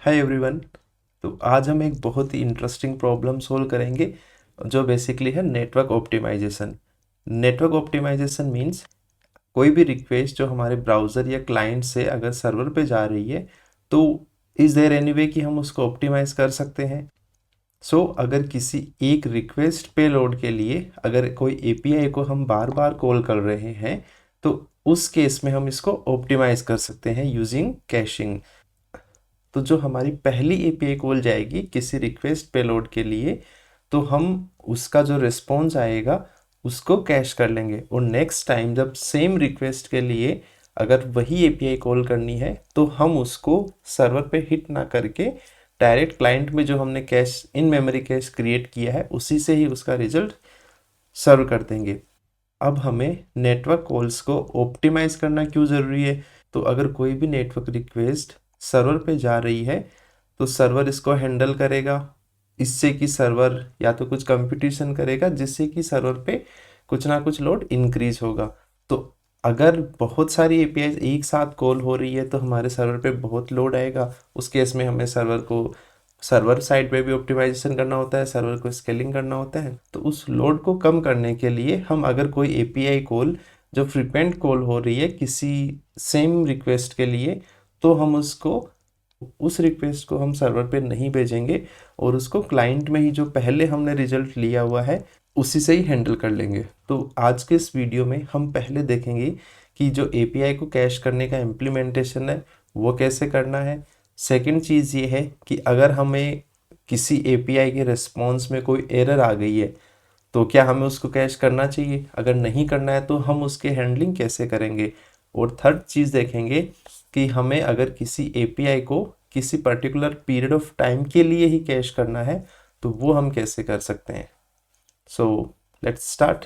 Hi everyone. तो आज हम एक बहुत ही इंटरेस्टिंग प्रॉब्लम सोल्व करेंगे जो बेसिकली है network optimization. Network optimization means कोई भी रिक्वेस्ट जो हमारे ब्राउज़र या क्लाइंट से अगर सर्वर पे जा रही है तो इज़ देयर एनी वे कि हम उसको ऑप्टिमाइज़ कर सकते हैं। अगर किसी एक रिक्वेस्ट पेलोड के लिए अगर कोई एपीआई को हम बार बार कॉल कर रहे हैं तो उस केस में हम इसको ऑप्टिमाइज़ कर सकते हैं यूजिंग कैशिंग। तो जो हमारी पहली एपीआई कॉल जाएगी किसी रिक्वेस्ट पेलोड के लिए तो हम उसका जो रिस्पॉन्स आएगा उसको कैश कर लेंगे, और नेक्स्ट टाइम जब सेम रिक्वेस्ट के लिए अगर वही एपीआई कॉल करनी है तो हम उसको सर्वर पे हिट ना करके डायरेक्ट क्लाइंट में जो हमने cash in memory cache create किया है उसी से ही उसका रिजल्ट सर्व कर देंगे। अब हमें नेटवर्क कॉल्स को ऑप्टिमाइज करना क्यों ज़रूरी है? तो अगर कोई भी नेटवर्क रिक्वेस्ट सर्वर पे जा रही है तो सर्वर इसको हैंडल करेगा, इससे कि सर्वर या तो कुछ कंपटीशन करेगा जिससे कि सर्वर पे कुछ ना कुछ लोड इंक्रीज होगा। तो अगर बहुत सारी एपीआई एक साथ कॉल हो रही है तो हमारे सर्वर पे बहुत लोड आएगा। उस केस में हमें सर्वर साइड पे भी ऑप्टिमाइजेशन करना होता है, सर्वर को स्केलिंग करना होता है। तो उस लोड को कम करने के लिए हम अगर कोई एपीआई कॉल जो फ्रीक्वेंट कॉल हो रही है किसी सेम रिक्वेस्ट के लिए तो हम उस रिक्वेस्ट को हम सर्वर पे नहीं भेजेंगे और उसको क्लाइंट में ही जो पहले हमने रिजल्ट लिया हुआ है उसी से ही हैंडल कर लेंगे। तो आज के इस वीडियो में हम पहले देखेंगे कि जो एपीआई को कैश करने का इम्प्लीमेंटेशन है वो कैसे करना है। सेकंड चीज़ ये है कि अगर हमें किसी एपीआई के रिस्पॉन्स में कोई एरर आ गई है तो क्या हमें उसको कैश करना चाहिए, अगर नहीं करना है तो हम उसके हैंडलिंग कैसे करेंगे। और थर्ड चीज़ देखेंगे कि हमें अगर किसी एपीआई को किसी पर्टिकुलर पीरियड ऑफ टाइम के लिए ही कैश करना है तो वो हम कैसे कर सकते हैं। So let's start.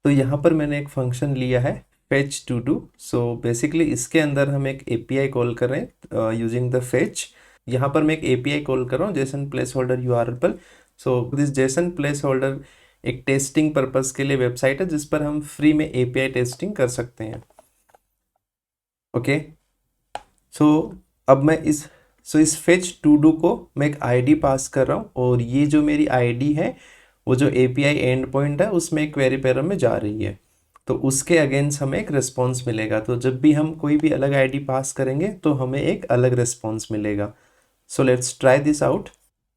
तो यहाँ पर मैंने एक फंक्शन लिया है fetch to do। So basically इसके अंदर हम एक एपीआई कॉल कर रहे हैं यूजिंग द fetch। यहाँ पर मैं एक एपीआई कॉल कर रहा हूँ जेसन प्लेस होल्डर यूआरएल पर। So this Jason place holder एक टेस्टिंग पर्पस के लिए वेबसाइट है जिस पर हम फ्री में एपीआई टेस्टिंग कर सकते हैं। ओके। सो अब मैं इस फेच टू डू को मैं एक आईडी पास कर रहा हूँ, और ये जो मेरी आईडी है वो जो एपीआई एंड पॉइंट है उसमें एक क्वेरी पैरम में जा रही है। तो उसके अगेंस्ट हमें एक रिस्पॉन्स मिलेगा। तो जब भी हम कोई भी अलग आईडी पास करेंगे तो हमें एक अलग रिस्पॉन्स मिलेगा। सो लेट्स ट्राई दिस आउट।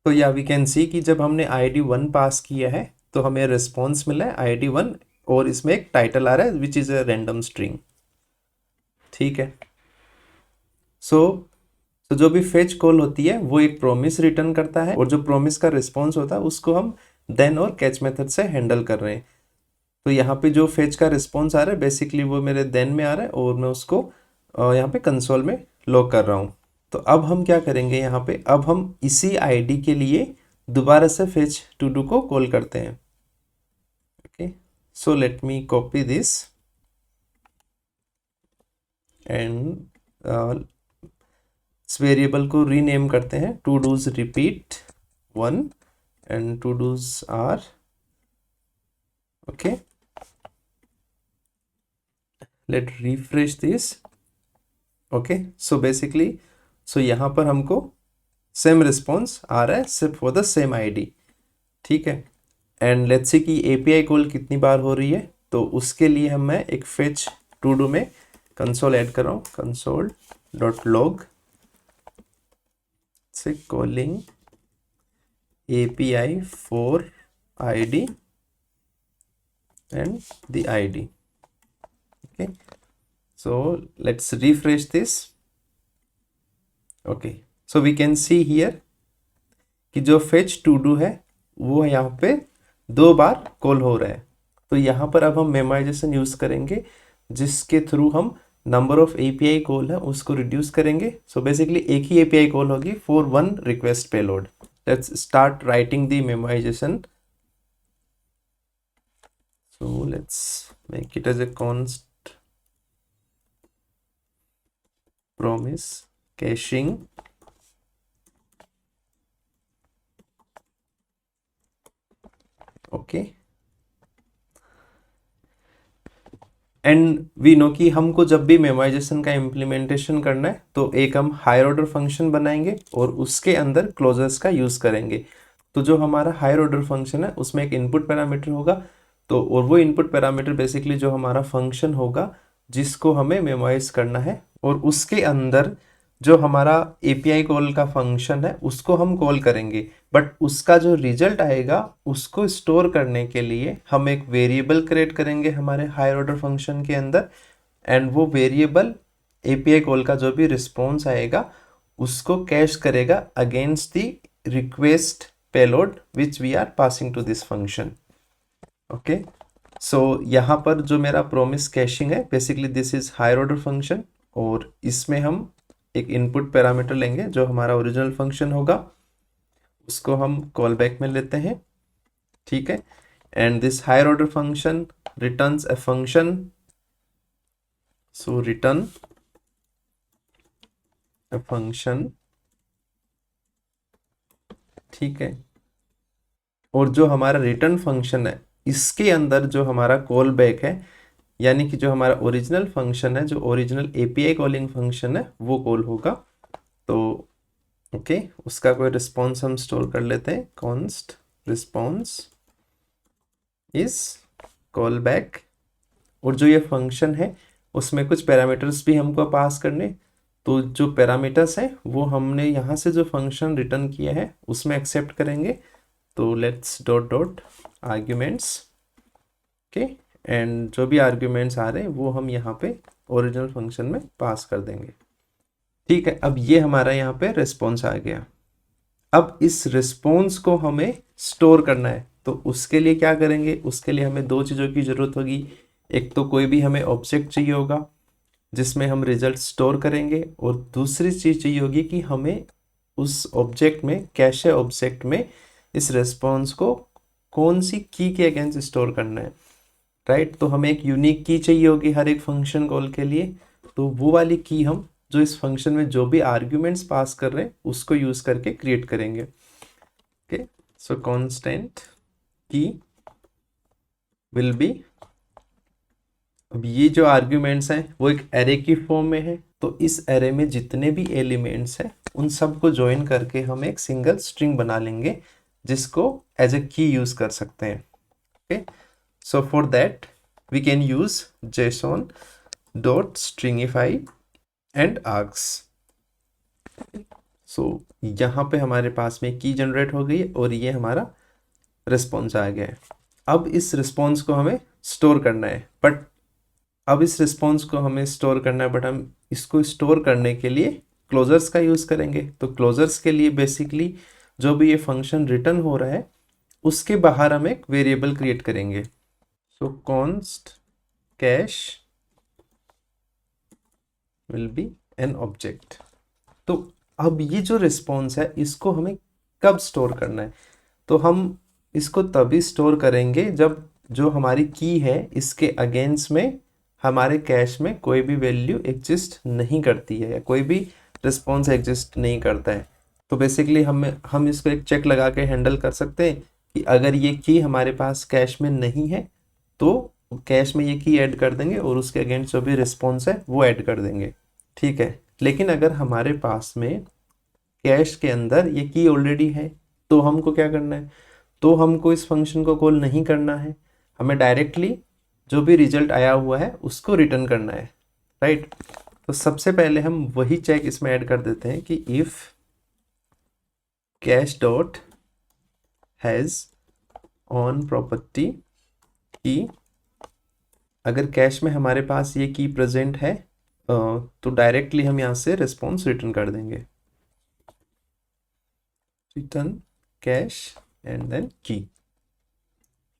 तो या वी कैन सी कि जब हमने आईडी 1 पास किया है तो हमें रिस्पॉन्स मिला है आईडी 1, और इसमें एक टाइटल आ रहा है which is a random string. ठीक है। सो तो जो भी फेच कॉल होती है वो एक प्रॉमिस रिटर्न करता है, और जो प्रॉमिस का रिस्पॉन्स होता है उसको हम देन और कैच मेथड से हैंडल कर रहे हैं। तो यहाँ पे जो फेच का रिस्पॉन्स आ रहा है बेसिकली वो मेरे देन में आ रहा है, और मैं उसको यहाँ पे कंसोल में लॉग कर रहा हूँ। तो अब हम क्या करेंगे, यहाँ पे अब हम इसी आईडी के लिए दोबारा से फेच टू डू को कॉल करते हैं। Okay. So let me copy this and इस वेरिएबल को रीनेम करते हैं todos repeat 1 and to do's are okay. Let refresh this. Okay, so basically यहाँ पर हमको सेम रिस्पॉन्स आ रहा है सिर्फ फॉर द सेम आईडी। ठीक है। एंड लेट्स सी कि एपीआई कॉल कितनी बार हो रही है। तो उसके लिए मैं एक फेच टू डू में कंसोल ऐड कर रहा हूँ, कंसोल डॉट लॉग से calling API for ID and the id. Okay, so let's refresh this. Okay, so we can see here कि जो fetch to do है वो यहाँ पे 2 बार कॉल हो रहा है। तो यहाँ पर अब हम मेमोराइजेशन यूज करेंगे जिसके थ्रू हम नंबर ऑफ एपीआई कॉल है उसको रिड्यूस करेंगे। सो बेसिकली एक ही एपीआई कॉल होगी for one request payload. Let's start writing the memorisation. So let's make it as a const promise caching okay, and we know कि हमको जब भी memorisation का इम्प्लीमेंटेशन करना है तो एक हम हायर ऑर्डर फंक्शन बनाएंगे और उसके अंदर क्लोजर्स का यूज़ करेंगे। तो जो हमारा हायर ऑर्डर फंक्शन है उसमें एक इनपुट पैरामीटर होगा, तो और वो इनपुट पैरामीटर बेसिकली जो हमारा फंक्शन होगा जिसको हमें मेमोराइज करना है, और उसके अंदर जो हमारा एपीआई कॉल का फंक्शन है उसको हम कॉल करेंगे, बट उसका जो रिजल्ट आएगा उसको स्टोर करने के लिए हम एक वेरिएबल क्रिएट करेंगे हमारे हायर ऑर्डर फंक्शन के अंदर, एंड वो वेरिएबल एपीआई कॉल का जो भी रिस्पॉन्स आएगा उसको कैश करेगा against the request payload which we are passing to this function. Okay, so यहाँ पर जो मेरा प्रोमिस कैशिंग है basically this is higher order function, और इसमें हम एक इनपुट पैरामीटर लेंगे जो हमारा ओरिजिनल फंक्शन होगा, उसको हम कॉल बैक में लेते हैं। ठीक है, and this higher order function returns a function, so return a function. ठीक है, और जो हमारा रिटर्न फंक्शन है इसके अंदर जो हमारा कॉल बैक है, यानी कि जो हमारा ओरिजिनल फंक्शन है, जो ओरिजिनल एपीआई कॉलिंग फंक्शन है वो कॉल होगा। तो ओके, उसका कोई रिस्पॉन्स हम स्टोर कर लेते हैं, const response is call back, और जो ये फंक्शन है उसमें कुछ पैरामीटर्स भी हमको पास करने, तो जो पैरामीटर्स हैं वो हमने यहाँ से जो फंक्शन रिटर्न किया है उसमें एक्सेप्ट करेंगे। तो let's dot dot arguments, okay, and जो भी आर्ग्यूमेंट्स आ रहे हैं वो हम यहाँ पे ओरिजिनल फंक्शन में पास कर देंगे। ठीक है, अब ये हमारा यहाँ पे रिस्पॉन्स आ गया। अब इस रिस्पॉन्स को हमें स्टोर करना है, तो उसके लिए क्या करेंगे, उसके लिए हमें दो चीज़ों की ज़रूरत होगी। एक तो कोई भी हमें ऑब्जेक्ट चाहिए होगा जिसमें हम रिजल्ट स्टोर करेंगे, और दूसरी चीज़ चाहिए होगी कि हमें उस ऑब्जेक्ट में, कैशे ऑब्जेक्ट में इस रिस्पॉन्स को कौन सी की के अगेंस्ट स्टोर करना है, राइट। तो हमें एक यूनिक की चाहिए होगी हर एक फंक्शन कॉल के लिए, तो वो वाली की हम जो इस फंक्शन में जो भी आर्ग्यूमेंट्स पास कर रहे हैं उसको यूज करके क्रिएट करेंगे। ओके, सो कांस्टेंट की विल बी, अब ये जो आर्ग्यूमेंट्स हैं वो एक एरे की फॉर्म में है, तो इस एरे में जितने भी एलिमेंट्स हैं उन सबको ज्वाइन करके हम एक सिंगल स्ट्रिंग बना लेंगे जिसको एज ए की यूज कर सकते हैं। Okay, so for that we can use JSON dot stringify and args. So यहाँ पे हमारे पास में की जनरेट हो गई और ये हमारा रिस्पॉन्स आ गया है। अब इस रिस्पॉन्स को हमें स्टोर करना है, बट अब इस रिस्पॉन्स को हमें स्टोर करना है, बट हम इसको स्टोर करने के लिए क्लोजर्स का यूज़ करेंगे। तो क्लोजर्स के लिए बेसिकली जो भी ये फंक्शन रिटर्न हो रहा है उसके बाहर हम एक वेरिएबल क्रिएट करेंगे। सो const cash will be an object. तो अब ये जो रिस्पॉन्स है इसको हमें कब स्टोर करना है, तो हम इसको तभी स्टोर करेंगे जब जो हमारी की है इसके अगेंस्ट में हमारे कैश में कोई भी वैल्यू एग्जिस्ट नहीं करती है या कोई भी रिस्पॉन्स एग्जिस्ट नहीं करता है। तो बेसिकली हम इसको एक चेक लगा के हैंडल कर सकते हैं कि अगर ये की हमारे पास कैश में नहीं है तो कैश में ये की ऐड कर देंगे और उसके अगेंस्ट जो भी रिस्पॉन्स है वो ऐड कर देंगे। ठीक है, लेकिन अगर हमारे पास में कैश के अंदर ये की ऑलरेडी है तो हमको क्या करना है, तो हमको इस फंक्शन को कॉल नहीं करना है, हमें डायरेक्टली जो भी रिजल्ट आया हुआ है उसको रिटर्न करना है, राइट। तो सबसे पहले हम वही चेक इसमें ऐड कर देते हैं कि if cash dot has on property की, अगर कैश में हमारे पास ये की प्रेजेंट है तो डायरेक्टली हम यहाँ से रिस्पॉन्स रिटर्न कर देंगे, रिटर्न कैश एंड देन की।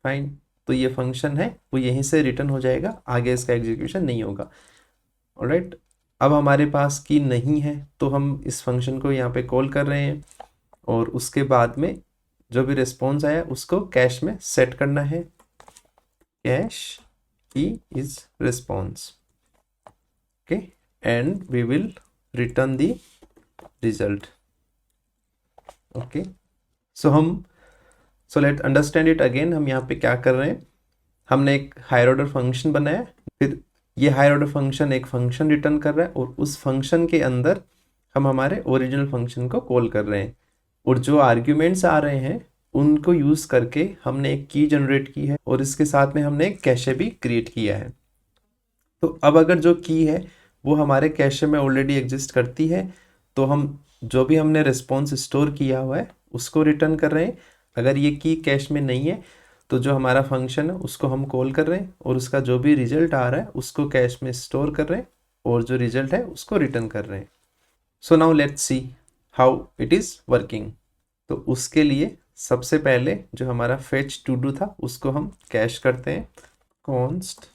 फाइन, तो ये फंक्शन है वो यहीं से रिटर्न हो जाएगा, आगे इसका एग्जीक्यूशन नहीं होगा। ऑलराइट, अब हमारे पास की नहीं है तो हम इस फंक्शन को यहाँ पे कॉल कर रहे हैं और उसके बाद में जो भी रिस्पॉन्स आया उसको कैश में सेट करना है, cache key is response. Okay, and we will return the result. Okay, so let understand it again. हम यहाँ पे क्या कर रहे हैं, हमने एक हायर ऑर्डर फंक्शन बनाया, फिर ये हायर ऑर्डर फंक्शन एक फंक्शन रिटर्न कर रहा है और उस फंक्शन के अंदर हम हमारे ओरिजिनल फंक्शन को कॉल कर रहे हैं, और जो आर्ग्यूमेंट्स आ रहे हैं उनको यूज़ करके हमने एक की जनरेट की है और इसके साथ में हमने एक कैशे भी क्रिएट किया है। तो अब अगर जो की है वो हमारे कैशे में ऑलरेडी एग्जिस्ट करती है, तो हम जो भी हमने रिस्पॉन्स स्टोर किया हुआ है उसको रिटर्न कर रहे हैं। अगर ये की कैश में नहीं है तो जो हमारा फंक्शन है उसको हम कॉल कर रहे हैं और उसका जो भी रिजल्ट आ रहा है उसको कैश में स्टोर कर रहे हैं और जो रिजल्ट है उसको रिटर्न कर रहे हैं। सो now let's see how it is working. तो उसके लिए सबसे पहले जो हमारा फेच टू डू था उसको हम कैश करते हैं, const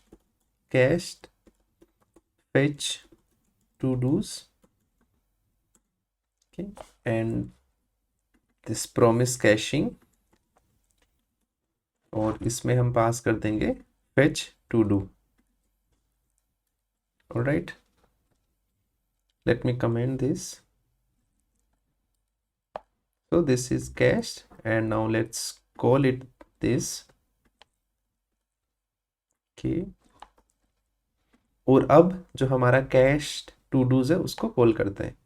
cached fetch to do's, okay, and this promise caching, और इसमें हम पास कर देंगे fetch to do। all right, let me comment this। so this is cached and now let's call it this, okay। और अब जो हमारा कैश्ड टू डूज है उसको कॉल करते हैं।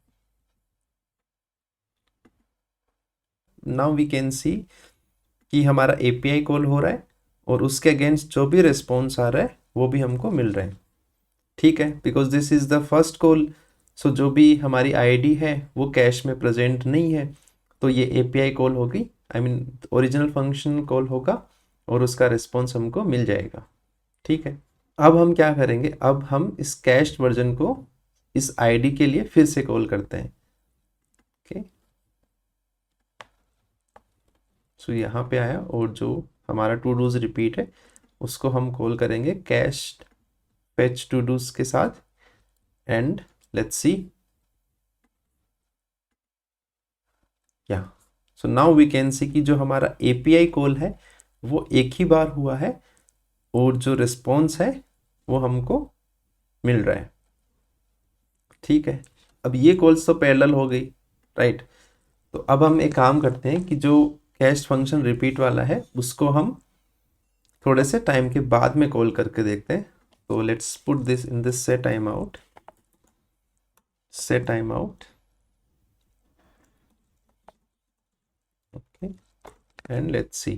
नाउ वी कैन सी कि हमारा एपीआई कॉल हो रहा है और उसके अगेंस्ट जो भी रिस्पॉन्स आ रहा है वो भी हमको मिल रहा है, ठीक है, because this is the first call. So जो भी हमारी आईडी है वो कैश में प्रेजेंट नहीं है, तो ये एपीआई कॉल होगी, I mean original function call होगा और उसका रिस्पॉन्स हमको मिल जाएगा, ठीक है। अब हम क्या करेंगे, अब हम इस कैश्ड वर्जन को इस आईडी के लिए फिर से कॉल करते हैं, ओके। सो यहाँ पे आया और जो हमारा टू डूज रिपीट है उसको हम कॉल करेंगे कैश्ड फेच टू डूज के साथ, एंड लेट्स सी, या so now we can see कि जो हमारा एपीआई कॉल है वो एक ही बार हुआ है और जो रिस्पॉन्स है वो हमको मिल रहा है, ठीक है। अब ये कॉल्स तो पैरेलल हो गई, राइट। तो अब हम एक काम करते हैं कि जो कैश फंक्शन रिपीट वाला है उसको हम थोड़े से टाइम के बाद में कॉल करके देखते हैं। तो let's put this in this set timeout, okay, and let's see।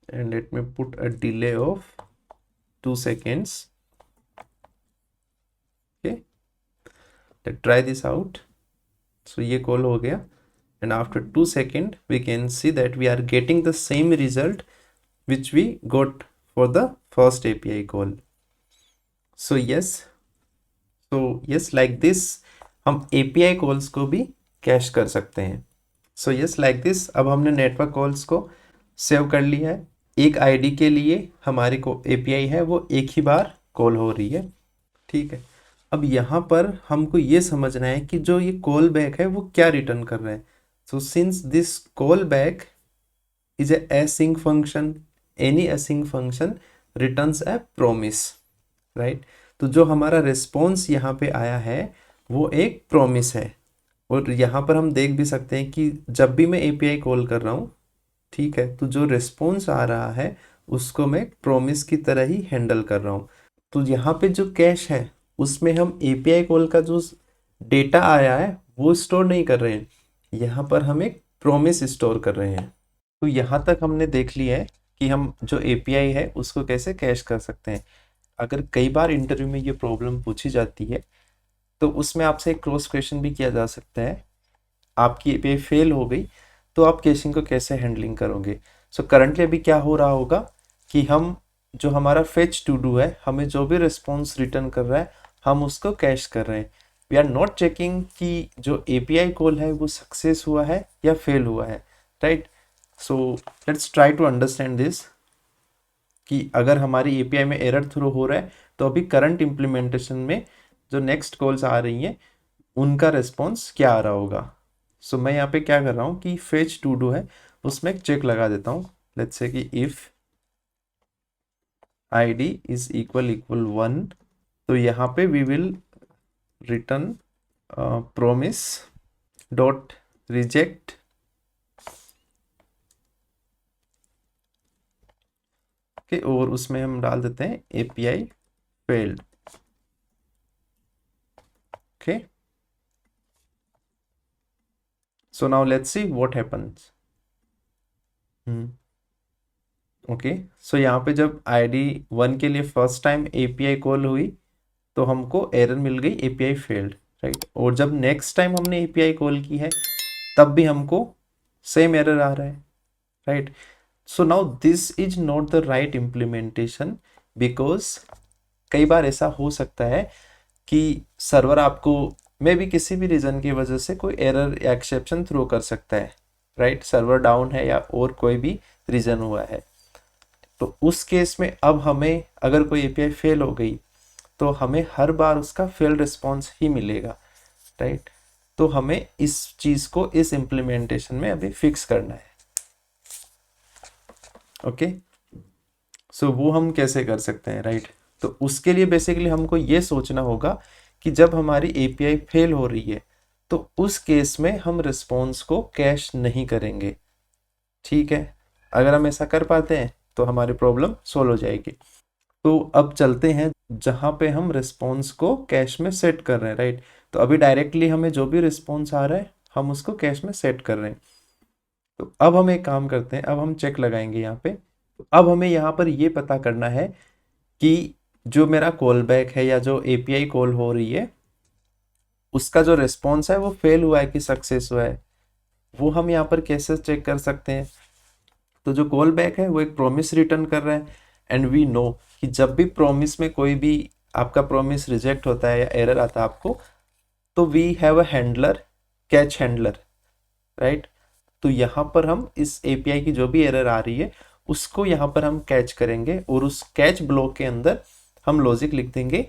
and let me put a delay of 2 seconds, okay। let's try this out। so ये कॉल हो गया and after 2 seconds we can see that we are getting the same result which we got for the first API call। so yes like this हम API calls को भी cash कर सकते हैं। so yes like this अब हमने network calls को save कर लिया है। एक आईडी के लिए हमारी को API है वो एक ही बार कॉल हो रही है, ठीक है। अब यहाँ पर हमको ये समझना है कि जो ये कॉल बैक है वो क्या रिटर्न कर रहा है। So since this call back is a async function, any async function returns A promise, right. तो जो हमारा रिस्पॉन्स यहाँ पे आया है वो एक प्रॉमिस है, और यहाँ पर हम देख भी सकते हैं कि जब भी मैं API कॉल कर रहा हूँ, ठीक है, तो जो रिस्पॉन्स आ रहा है उसको मैं प्रॉमिस की तरह ही हैंडल कर रहा हूँ। तो यहाँ पे जो कैश है उसमें हम API कॉल का जो डेटा आया है वो स्टोर नहीं कर रहे हैं, यहाँ पर हम एक प्रॉमिस स्टोर कर रहे हैं। तो यहाँ तक हमने देख लिया है कि हम जो API है उसको कैसे कैश कर सकते हैं। अगर कई बार इंटरव्यू में ये प्रॉब्लम पूछी जाती है तो उसमें आपसे एक क्रॉस क्वेश्चन भी किया जा सकता है, आपकी API फेल हो गई तो आप कैशिंग को कैसे हैंडलिंग करोगे। सो करंटली अभी क्या हो रहा होगा कि हम जो हमारा फेच टू डू है हमें जो भी रिस्पॉन्स रिटर्न कर रहा है हम उसको कैश कर रहे हैं। वी आर नॉट चेकिंग कि जो API कॉल है वो सक्सेस हुआ है या फेल हुआ है, right. So let's try to understand this कि अगर हमारी API में एरर थ्रो हो रहा है तो अभी करंट इम्प्लीमेंटेशन में जो नेक्स्ट कॉल्स आ रही हैं उनका रिस्पॉन्स क्या आ रहा होगा। सो मैं यहाँ पे क्या कर रहा हूँ कि फेच टू डू है उसमें एक चेक लगा देता हूँ। लेट्स से कि इफ id इज इक्वल 1, तो यहाँ पे we will return promise dot reject okay, और उसमें हम डाल देते हैं API failed. Okay, so now let's see what happens. Okay, so यहाँ पे जब ID1 के लिए फर्स्ट टाइम API कॉल हुई तो हमको एरर मिल गई API failed, राइट। और जब नेक्स्ट टाइम हमने API कॉल की है तब भी हमको सेम एरर आ रहा है, right. So now this is not the right implementation, because कई बार ऐसा हो सकता है कि सर्वर आपको मे बी किसी भी रीज़न की वजह से कोई एरर या एक्सेप्शन थ्रो कर सकता है, राइट। सर्वर डाउन है या और कोई भी रीज़न हुआ है, तो उस केस में अब हमें अगर कोई API फेल हो गई तो हमें हर बार उसका फेल रिस्पॉन्स ही मिलेगा, राइट। तो हमें इस चीज़ को इस इम्प्लीमेंटेशन में अभी फिक्स करना है। ओके, सो वो हम कैसे कर सकते हैं, राइट। तो उसके लिए बेसिकली हमको ये सोचना होगा कि जब हमारी API फेल हो रही है तो उस केस में हम रिस्पॉन्स को कैश नहीं करेंगे, ठीक है। अगर हम ऐसा कर पाते हैं तो हमारी प्रॉब्लम सोल्व हो जाएगी। तो अब चलते हैं जहाँ पे हम रिस्पॉन्स को कैश में सेट कर रहे हैं, राइट। तो अभी डायरेक्टली हमें जो भी रिस्पॉन्स आ रहा है हम उसको कैश में सेट कर रहे हैं। तो अब हम एक काम करते हैं, अब हम चेक लगाएंगे यहाँ पे। तो अब हमें यहाँ पर ये पता करना है कि जो मेरा कॉल बैक है या जो API कॉल हो रही है उसका जो रिस्पॉन्स है वो फेल हुआ है कि सक्सेस हुआ है, वो हम यहाँ पर कैसे चेक कर सकते हैं। तो जो कॉल बैक है वो एक प्रॉमिस रिटर्न कर रहा है, एंड वी नो कि जब भी प्रॉमिस में कोई भी आपका प्रॉमिस रिजेक्ट होता है या एरर आता है आपको, तो we have a handler, catch handler, right. तो यहाँ पर हम इस API की जो भी एरर आ रही है उसको यहाँ पर हम कैच करेंगे और उस कैच ब्लॉक के अंदर हम लॉजिक लिख देंगे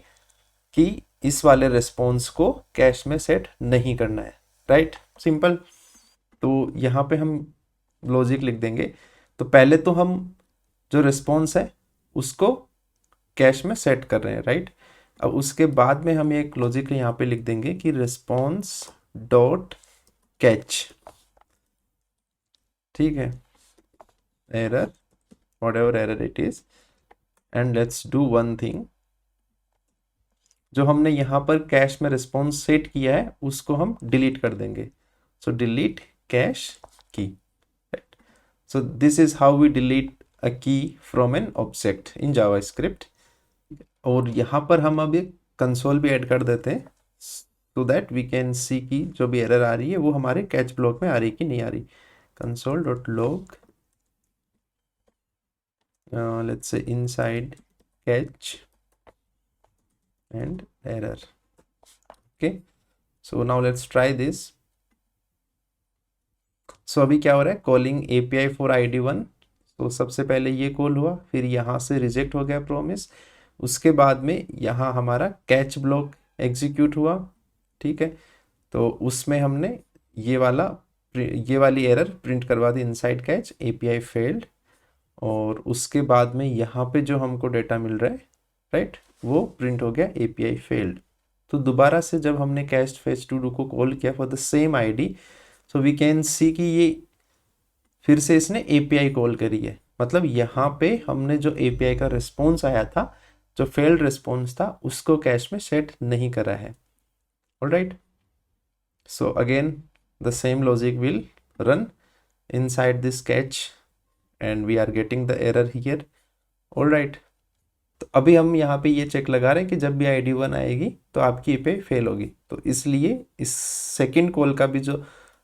कि इस वाले रिस्पॉन्स को कैश में सेट नहीं करना है, राइट, सिंपल। तो यहाँ पे हम लॉजिक लिख देंगे। तो पहले तो हम जो रिस्पॉन्स है उसको कैश में सेट कर रहे हैं, राइट। अब उसके बाद में हम एक लॉजिक यहाँ पे लिख देंगे कि रिस्पॉन्स डॉट कैच, ठीक है, error whatever error it is, and let's do one thing, जो हमने यहाँ पर कैश में रिस्पॉन्स सेट किया है उसको हम डिलीट कर देंगे। So delete cache key, right. So this is how we delete a key from an object in JavaScript. और यहाँ पर हम अब एक कंसोल भी ऐड कर देते हैं so that we can see कि जो भी एरर आ रही है वो हमारे कैच ब्लॉक में आ रही कि नहीं आ रही। Console dot log let's say inside catch and error, okay, so now let's try this। so अभी क्या हो रहा है, कॉलिंग API for ID1। तो सबसे पहले ये कॉल हुआ, फिर यहाँ से रिजेक्ट हो गया प्रॉमिस, उसके बाद में यहाँ हमारा कैच ब्लॉक एग्जीक्यूट हुआ, ठीक है। तो उसमें हमने ये वाली एरर प्रिंट करवा दी, इनसाइड कैच API फेल्ड। और उसके बाद में यहाँ पे जो हमको डेटा मिल रहा है, राइट, वो प्रिंट हो गया API फेल्ड। तो दोबारा से जब हमने कैस्ट फेच टू डू को कॉल किया for the same ID, so we can see कि ये फिर से इसने API कॉल करी है। मतलब यहाँ पे हमने जो API का रिस्पॉन्स आया था, जो फेल्ड रिस्पॉन्स था, उसको कैश में सेट नहीं करा है, alright. So again the same logic will run inside this catch and we are getting the error here, all right। तो अभी हम यहाँ पे ये चेक लगा रहे हैं कि जब भी ID1 आएगी तो आपकी API फेल होगी। तो इसलिए इस सेकंड कॉल का भी जो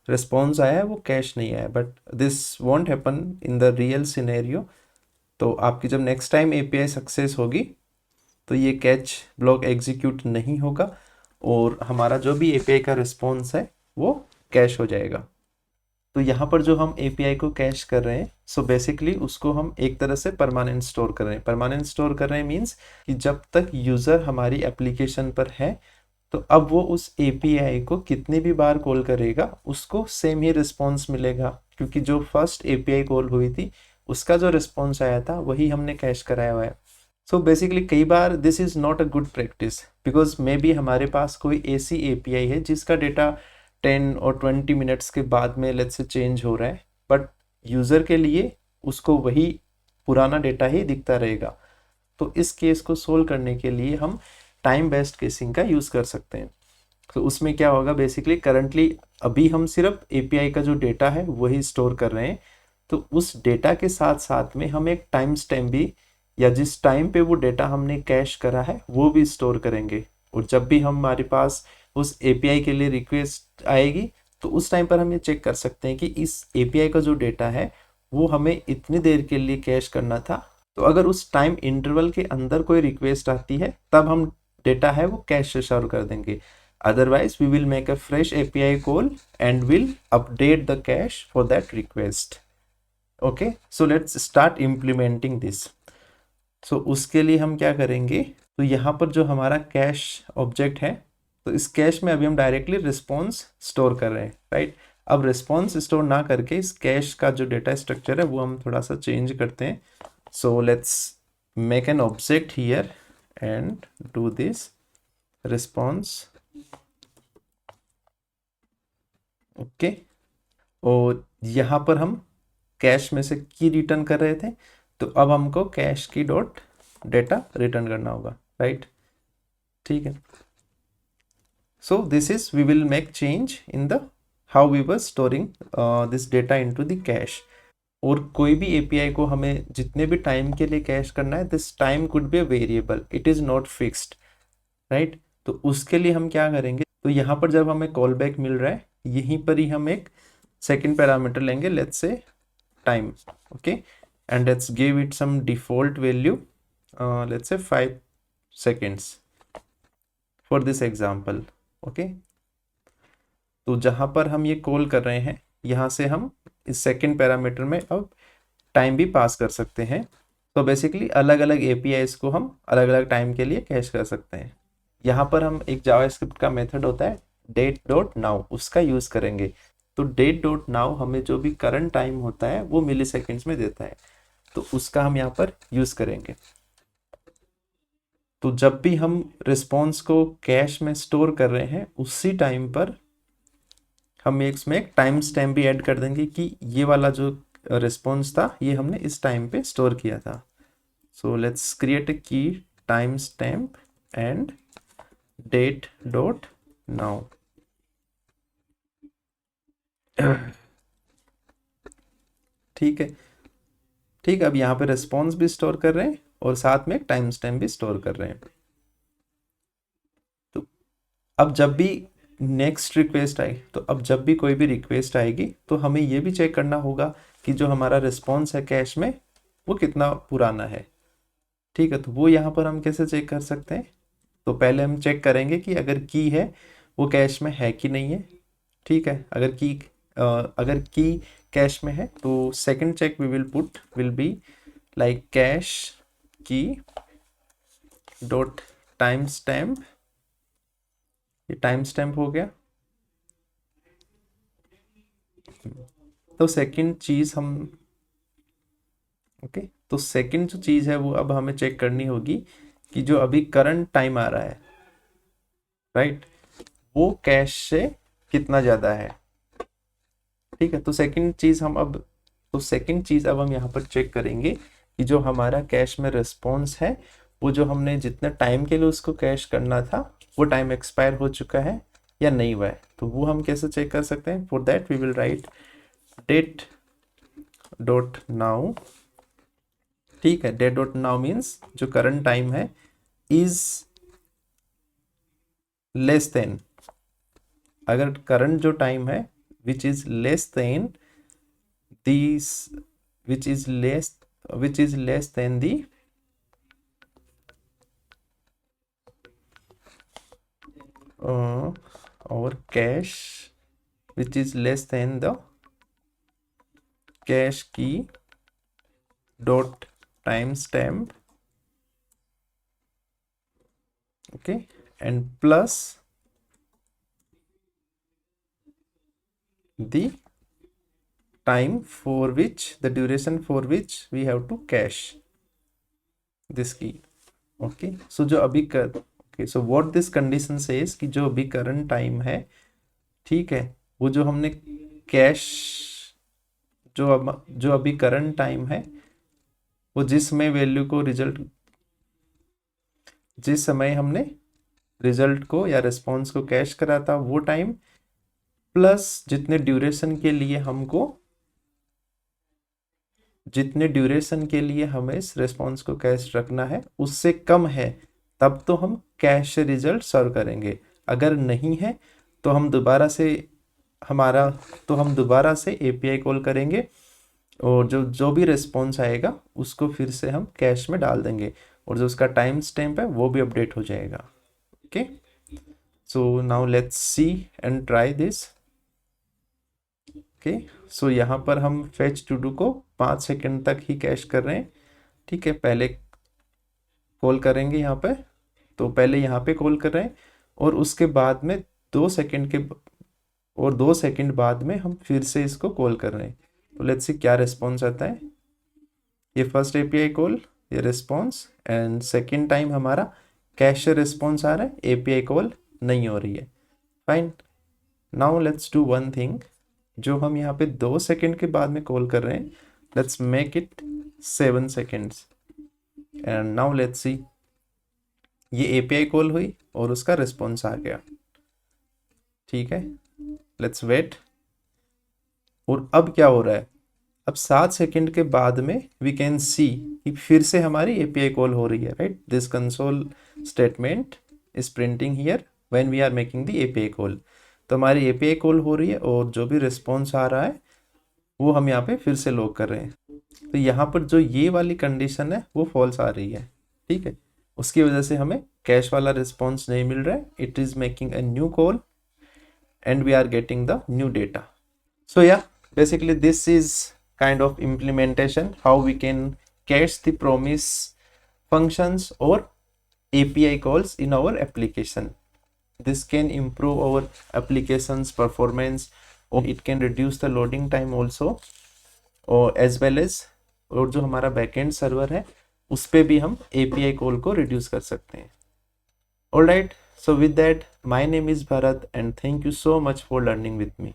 रिस्पॉन्स आया है वो कैश नहीं आया, but this won't happen in the real scenario. तो आपकी जब नेक्स्ट टाइम API सक्सेस होगी तो ये कैच ब्लॉक एग्जीक्यूट नहीं होगा और हमारा जो भी API का रिस्पॉन्स है वो कैश हो जाएगा। तो यहाँ पर जो हम API को कैश कर रहे हैं, सो बेसिकली उसको हम एक तरह से परमानेंट स्टोर कर रहे हैं। परमानेंट स्टोर कर रहे हैं मीन्स कि जब तक यूज़र हमारी एप्लीकेशन पर है तो अब वो उस API को कितनी भी बार कॉल करेगा उसको सेम ही रिस्पॉन्स मिलेगा, क्योंकि जो फर्स्ट API कॉल हुई थी उसका जो रिस्पॉन्स आया था वही हमने कैश कराया हुआ है। सो बेसिकली कई बार this is not a good practice, because maybe हमारे पास कोई ऐसी API है जिसका डेटा 10 और 20 मिनट्स के बाद में लेट्स से चेंज हो रहा है, बट यूज़र के लिए उसको वही पुराना डेटा ही दिखता रहेगा। तो इस केस को सोल्व करने के लिए हम टाइम बेस्ड केसिंग का यूज़ कर सकते हैं। तो उसमें क्या होगा, बेसिकली करंटली अभी हम सिर्फ एपीआई का जो डेटा है वही स्टोर कर रहे हैं। तो उस डेटा के साथ साथ में हम एक टाइम स्टैम्प भी, या जिस टाइम पे वो डेटा हमने कैश करा है वो भी स्टोर करेंगे। और जब भी हमारे पास उस एपीआई के लिए रिक्वेस्ट आएगी तो उस टाइम पर हम ये चेक कर सकते हैं कि इस एपीआई का जो डेटा है वो हमें इतनी देर के लिए कैश करना था। तो अगर उस टाइम इंटरवल के अंदर कोई रिक्वेस्ट आती है तब हम डेटा है वो कैश से सर्व कर देंगे। Otherwise, we will make a fresh API call and will update the cache for that request. Okay, so let's start implementing this. So उसके लिए हम क्या करेंगे, तो यहाँ पर जो हमारा कैश ऑब्जेक्ट है, तो इस कैश में अभी हम डायरेक्टली रिस्पॉन्स स्टोर कर रहे हैं, राइट। अब रिस्पॉन्स स्टोर ना करके इस कैश का जो डेटा स्ट्रक्चर है वो हम थोड़ा सा चेंज करते हैं। So let's make an object here and do this response. Okay, और यहाँ पर हम कैश में से की रिटर्न कर रहे थे, तो अब हमको cash key dot data return करना होगा, राइट। ठीक है, so this is we will make change in the how we were storing this data into the cache. और कोई भी एपीआई को हमें जितने भी टाइम के लिए कैश करना है, this time could be a variable, it is not fixed, right. तो उसके लिए हम क्या करेंगे, तो यहाँ पर जब हमें कॉल बैक मिल रहा है यहीं पर ही हम एक सेकेंड पैरामीटर लेंगे, let's say time, okay, and let's give it some default value, let's say 5 seconds for this example. Okay, तो जहाँ पर हम ये कॉल कर रहे हैं यहाँ से हम इस सेकेंड पैरामीटर में अब टाइम भी पास कर सकते हैं। तो बेसिकली अलग अलग एपीआईज को हम अलग अलग टाइम के लिए कैश कर सकते हैं। यहाँ पर हम एक जावास्क्रिप्ट का मेथड होता है date.now, उसका यूज़ करेंगे। तो date.now हमें जो भी करंट टाइम होता है वो मिली सेकेंड्स में देता है, तो उसका हम यहाँ पर यूज़ करेंगे। तो जब भी हम रिस्पॉन्स को कैश में स्टोर कर रहे हैं उसी टाइम पर हम इसमें एक टाइम स्टैम्प भी ऐड कर देंगे कि ये वाला जो रिस्पॉन्स था ये हमने इस टाइम पे स्टोर किया था। सो लेट्स क्रिएट ए की टाइम स्टैम्प एंड date.now। ठीक है, ठीक है, अब यहाँ पे रिस्पॉन्स भी स्टोर कर रहे हैं और साथ में टाइम स्टैम्प भी स्टोर कर रहे हैं। तो अब जब भी नेक्स्ट रिक्वेस्ट आए, तो अब जब भी कोई भी रिक्वेस्ट आएगी तो हमें ये भी चेक करना होगा कि जो हमारा रिस्पॉन्स है कैश में वो कितना पुराना है। ठीक है, तो वो यहाँ पर हम कैसे चेक कर सकते हैं, तो पहले हम चेक करेंगे कि अगर की है वो कैश में है कि नहीं है। ठीक है, अगर की कैश में है तो second check we will put will be like cache key dot timestamp. ये टाइम स्टैम्प हो गया। तो सेकंड चीज हम ओके, तो सेकंड जो चीज है वो अब हमें चेक करनी होगी कि जो अभी करंट टाइम आ रहा है, राइट, वो कैश से कितना ज्यादा है। ठीक है, तो सेकंड चीज हम यहाँ पर चेक करेंगे कि जो हमारा कैश में रिस्पॉन्स है वो जो हमने जितने टाइम के लिए उसको कैश करना था वो टाइम एक्सपायर हो चुका है या नहीं हुआ है। तो वो हम कैसे चेक कर सकते हैं, for that we will write date.now। ठीक है, date.now मीन्स जो करंट टाइम है इज लेस देन, अगर करंट जो टाइम है which is less than this which is less than the our cash, which is less than the cash key dot timestamp, okay, and plus the time for which the duration for which we have to cache this key। okay, so जो अभी okay, so what this condition says कि जो अभी current time है, ठीक है, वो जो हमने कैश जो अभी करंट टाइम है वो जिस समय वैल्यू को रिजल्ट, जिस समय हमने रिजल्ट को या रिस्पॉन्स को कैश करा था वो टाइम, प्लस जितने ड्यूरेशन के लिए हमें इस रिस्पॉन्स को कैश रखना है उससे कम है, तब तो हम कैश रिजल्ट सर्व करेंगे। अगर नहीं है तो हम दोबारा से एपीआई कॉल करेंगे और जो भी रिस्पॉन्स आएगा उसको फिर से हम कैश में डाल देंगे और जो उसका टाइम स्टैम्प है वो भी अपडेट हो जाएगा। Okay, so now let's see and try this. Okay, so यहाँ पर हम फेच टू डू को 5 सेकंड तक ही कैश कर रहे हैं। ठीक है, पहले कॉल करेंगे यहाँ पे, तो पहले यहाँ पे कॉल कर रहे हैं और उसके बाद में 2 सेकंड बाद में हम फिर से इसको कॉल कर रहे हैं। तो लेट्स सी क्या रिस्पॉन्स आता है। ये फर्स्ट एपीआई कॉल, ये रिस्पॉन्स, एंड सेकंड टाइम हमारा कैश रिस्पॉन्स आ रहा है, एपीआई कॉल नहीं हो रही है। Fine, now let's do one thing, जो हम यहाँ पे 2 सेकंड के बाद में कॉल कर रहे हैं, let's make it 7 seconds and now let's सी। ये एपीआई कॉल हुई और उसका रिस्पॉन्स आ गया। ठीक है, लेट्स वेट। और अब क्या हो रहा है, अब 7 सेकंड के बाद में वी कैन सी कि फिर से हमारी एपीआई कॉल हो रही है, right. This console statement is printing here when we are making the API call. तो हमारी एपीआई कॉल हो रही है और जो भी रिस्पॉन्स आ रहा है वो हम यहाँ पे फिर से लॉग कर रहे हैं। तो यहाँ पर जो ये वाली कंडीशन है वो फॉल्स आ रही है। ठीक है, उसकी वजह से हमें कैश वाला रिस्पॉन्स नहीं मिल रहा है। It is making a new call and we are getting the new data. So yeah, basically this is kind of implementation how we can cache the promise functions or API calls in our application. This can improve our application's performance or it can reduce the loading time also, or as well as और जो हमारा backend server है उस पे भी हम API call को reduce कर सकते हैं। Alright, so with that, my name is Bharat and thank you so much for learning with me.